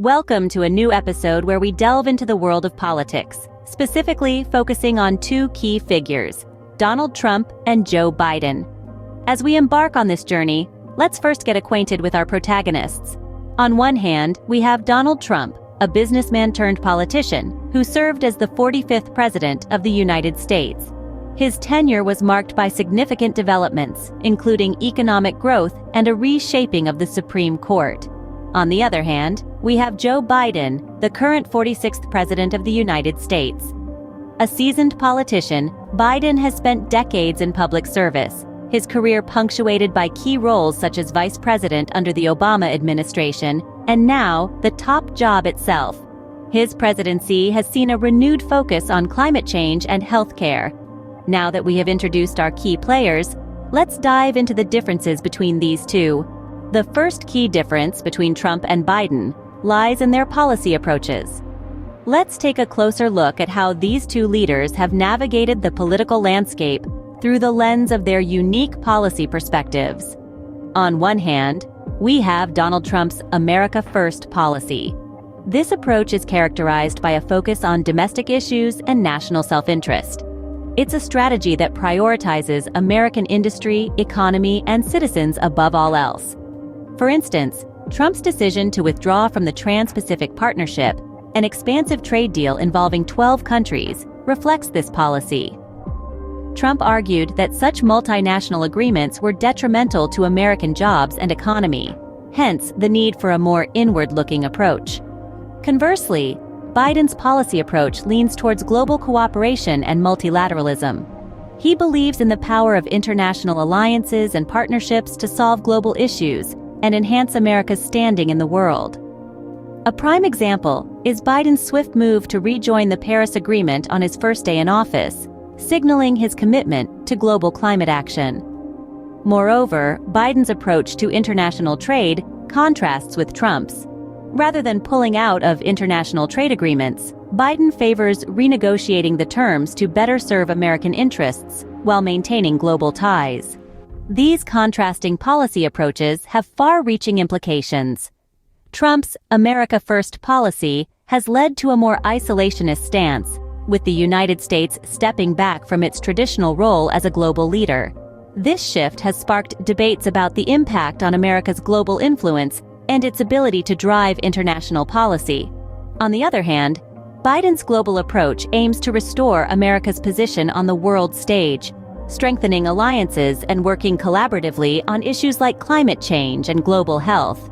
Welcome to a new episode where we delve into the world of politics, specifically focusing on two key figures, Donald Trump and Joe Biden. As we embark on this journey, let's first get acquainted with our protagonists. On one hand, we have Donald Trump, a businessman turned politician who served as the 45th President of the United States. His tenure was marked by significant developments, including economic growth and a reshaping of the Supreme Court. On the other hand, we have Joe Biden, the current 46th President of the United States. A seasoned politician, Biden has spent decades in public service, his career punctuated by key roles such as Vice President under the Obama administration, and now, the top job itself. His presidency has seen a renewed focus on climate change and healthcare. Now that we have introduced our key players, let's dive into the differences between these two. The first key difference between Trump and Biden lies in their policy approaches. Let's take a closer look at how these two leaders have navigated the political landscape through the lens of their unique policy perspectives. On one hand, we have Donald Trump's America First policy. This approach is characterized by a focus on domestic issues and national self-interest. It's a strategy that prioritizes American industry, economy, and citizens above all else. For instance, Trump's decision to withdraw from the Trans-Pacific Partnership, an expansive trade deal involving 12 countries, reflects this policy. Trump argued that such multinational agreements were detrimental to American jobs and economy, hence the need for a more inward-looking approach. Conversely, Biden's policy approach leans towards global cooperation and multilateralism. He believes in the power of international alliances and partnerships to solve global issues and enhance America's standing in the world. A prime example is Biden's swift move to rejoin the Paris Agreement on his first day in office, signaling his commitment to global climate action. Moreover, Biden's approach to international trade contrasts with Trump's. Rather than pulling out of international trade agreements, Biden favors renegotiating the terms to better serve American interests while maintaining global ties. These contrasting policy approaches have far-reaching implications. Trump's America First policy has led to a more isolationist stance, with the United States stepping back from its traditional role as a global leader. This shift has sparked debates about the impact on America's global influence and its ability to drive international policy. On the other hand, Biden's global approach aims to restore America's position on the world stage, strengthening alliances and working collaboratively on issues like climate change and global health.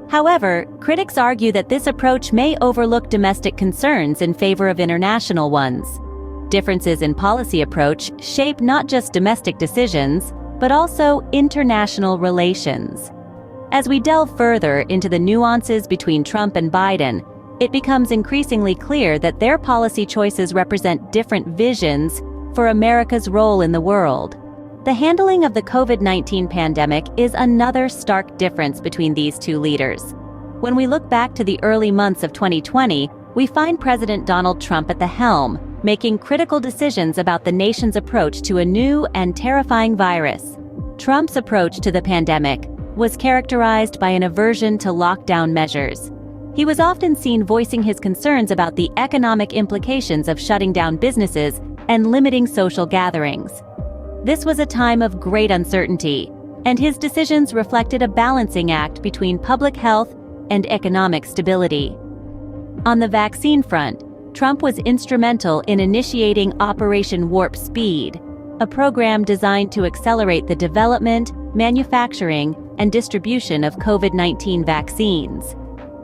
However, critics argue that this approach may overlook domestic concerns in favor of international ones. Differences in policy approach shape not just domestic decisions, but also international relations. As we delve further into the nuances between Trump and Biden, it becomes increasingly clear that their policy choices represent different visions for America's role in the world. The handling of the COVID-19 pandemic is another stark difference between these two leaders. When we look back to the early months of 2020, we find President Donald Trump at the helm, making critical decisions about the nation's approach to a new and terrifying virus. Trump's approach to the pandemic was characterized by an aversion to lockdown measures. He was often seen voicing his concerns about the economic implications of shutting down businesses and limiting social gatherings. This was a time of great uncertainty, and his decisions reflected a balancing act between public health and economic stability. On the vaccine front, Trump was instrumental in initiating Operation Warp Speed, a program designed to accelerate the development, manufacturing, and distribution of COVID-19 vaccines.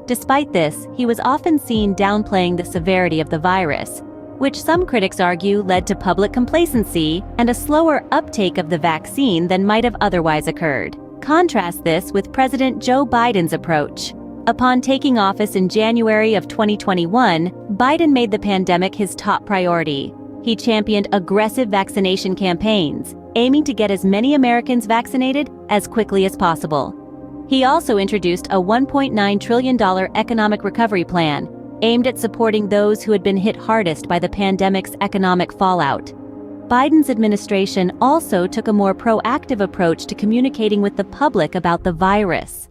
Despite this, he was often seen downplaying the severity of the virus, which some critics argue led to public complacency and a slower uptake of the vaccine than might have otherwise occurred. Contrast this with President Joe Biden's approach. Upon taking office in January of 2021, Biden made the pandemic his top priority. He championed aggressive vaccination campaigns, aiming to get as many Americans vaccinated as quickly as possible. He also introduced a $1.9 trillion economic recovery plan, aimed at supporting those who had been hit hardest by the pandemic's economic fallout. Biden's administration also took a more proactive approach to communicating with the public about the virus.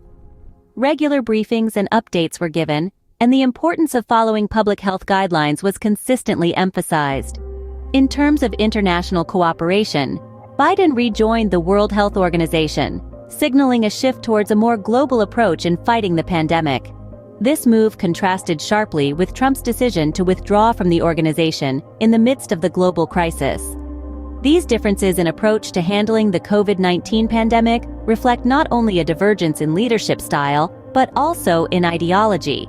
Regular briefings and updates were given, and the importance of following public health guidelines was consistently emphasized. In terms of international cooperation, Biden rejoined the World Health Organization, signaling a shift towards a more global approach in fighting the pandemic. This move contrasted sharply with Trump's decision to withdraw from the organization in the midst of the global crisis. These differences in approach to handling the COVID-19 pandemic reflect not only a divergence in leadership style, but also in ideology.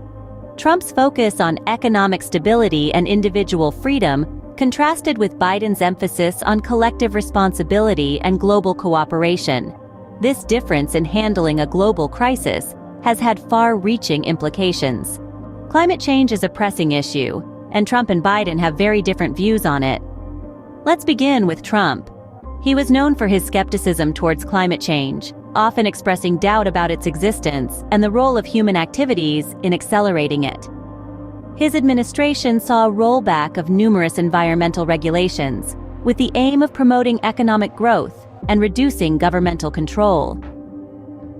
Trump's focus on economic stability and individual freedom contrasted with Biden's emphasis on collective responsibility and global cooperation. This difference in handling a global crisis has had far-reaching implications. Climate change is a pressing issue, and Trump and Biden have very different views on it. Let's begin with Trump. He was known for his skepticism towards climate change, often expressing doubt about its existence and the role of human activities in accelerating it. His administration saw a rollback of numerous environmental regulations, with the aim of promoting economic growth and reducing governmental control.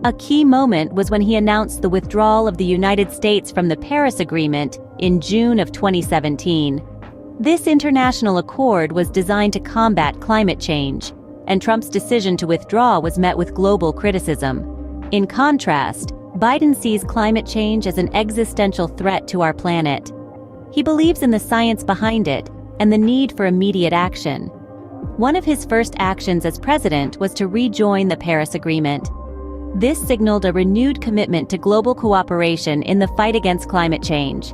A key moment was when he announced the withdrawal of the United States from the Paris Agreement in June of 2017. This international accord was designed to combat climate change, and Trump's decision to withdraw was met with global criticism. In contrast, Biden sees climate change as an existential threat to our planet. He believes in the science behind it and the need for immediate action. One of his first actions as president was to rejoin the Paris Agreement. This signaled a renewed commitment to global cooperation in the fight against climate change.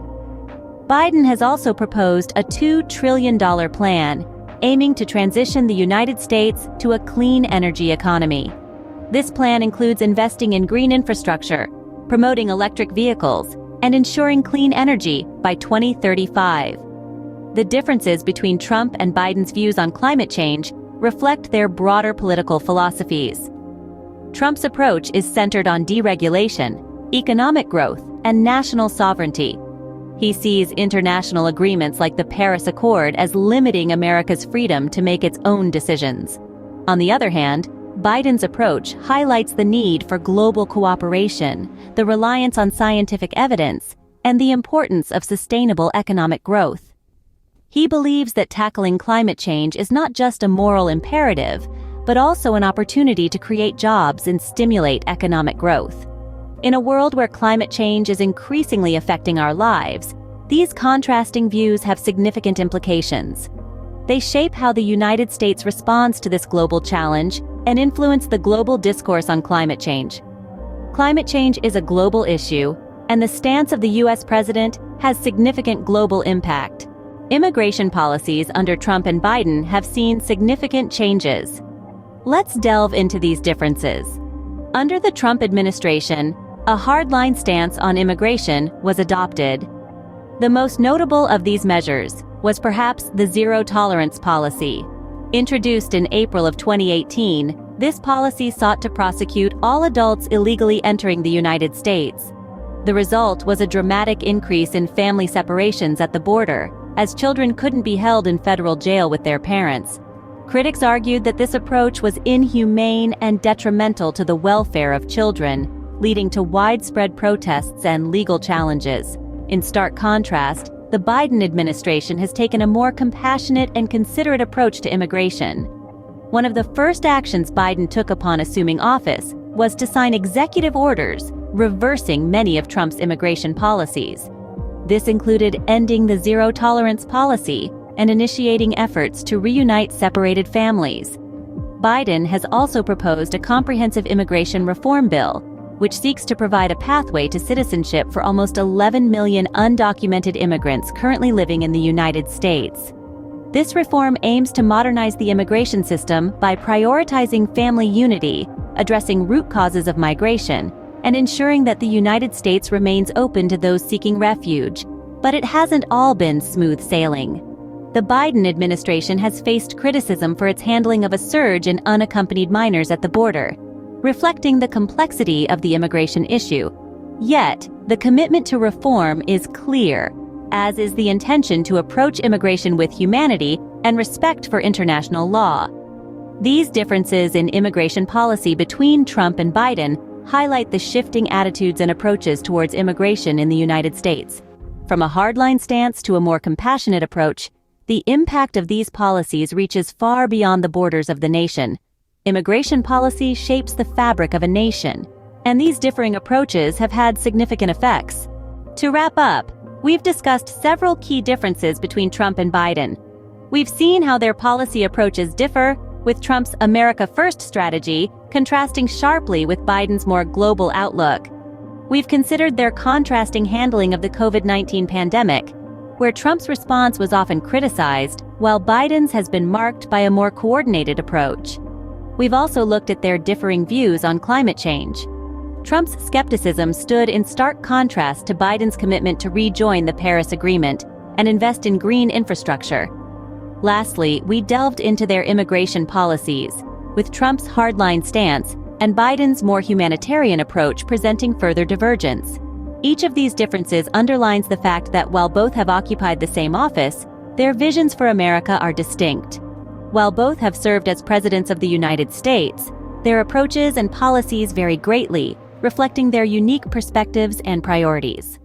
Biden has also proposed a $2 trillion plan, aiming to transition the United States to a clean energy economy. This plan includes investing in green infrastructure, promoting electric vehicles, and ensuring clean energy by 2035. The differences between Trump and Biden's views on climate change reflect their broader political philosophies. Trump's approach is centered on deregulation, economic growth, and national sovereignty. He sees international agreements like the Paris Accord as limiting America's freedom to make its own decisions. On the other hand, Biden's approach highlights the need for global cooperation, the reliance on scientific evidence, and the importance of sustainable economic growth. He believes that tackling climate change is not just a moral imperative, but also an opportunity to create jobs and stimulate economic growth. In a world where climate change is increasingly affecting our lives, these contrasting views have significant implications. They shape how the United States responds to this global challenge and influence the global discourse on climate change. Climate change is a global issue, and the stance of the U.S. president has significant global impact. Immigration policies under Trump and Biden have seen significant changes. Let's delve into these differences. Under the Trump administration, a hardline stance on immigration was adopted. The most notable of these measures was perhaps the zero-tolerance policy. Introduced in April of 2018, this policy sought to prosecute all adults illegally entering the United States. The result was a dramatic increase in family separations at the border, as children couldn't be held in federal jail with their parents. Critics argued that this approach was inhumane and detrimental to the welfare of children, leading to widespread protests and legal challenges. In stark contrast, the Biden administration has taken a more compassionate and considerate approach to immigration. One of the first actions Biden took upon assuming office was to sign executive orders reversing many of Trump's immigration policies. This included ending the zero-tolerance policy and initiating efforts to reunite separated families. Biden has also proposed a comprehensive immigration reform bill, which seeks to provide a pathway to citizenship for almost 11 million undocumented immigrants currently living in the United States. This reform aims to modernize the immigration system by prioritizing family unity, addressing root causes of migration, and ensuring that the United States remains open to those seeking refuge. But it hasn't all been smooth sailing. The Biden administration has faced criticism for its handling of a surge in unaccompanied minors at the border, reflecting the complexity of the immigration issue. Yet, the commitment to reform is clear, as is the intention to approach immigration with humanity and respect for international law. These differences in immigration policy between Trump and Biden highlight the shifting attitudes and approaches towards immigration in the United States. From a hardline stance to a more compassionate approach, the impact of these policies reaches far beyond the borders of the nation. Immigration policy shapes the fabric of a nation, and these differing approaches have had significant effects. To wrap up, we've discussed several key differences between Trump and Biden. We've seen how their policy approaches differ, with Trump's America First strategy contrasting sharply with Biden's more global outlook. We've considered their contrasting handling of the COVID-19 pandemic, where Trump's response was often criticized, while Biden's has been marked by a more coordinated approach. We've also looked at their differing views on climate change. Trump's skepticism stood in stark contrast to Biden's commitment to rejoin the Paris Agreement and invest in green infrastructure. Lastly, we delved into their immigration policies, with Trump's hardline stance and Biden's more humanitarian approach presenting further divergence. Each of these differences underlines the fact that while both have occupied the same office, their visions for America are distinct. While both have served as presidents of the United States, their approaches and policies vary greatly, reflecting their unique perspectives and priorities.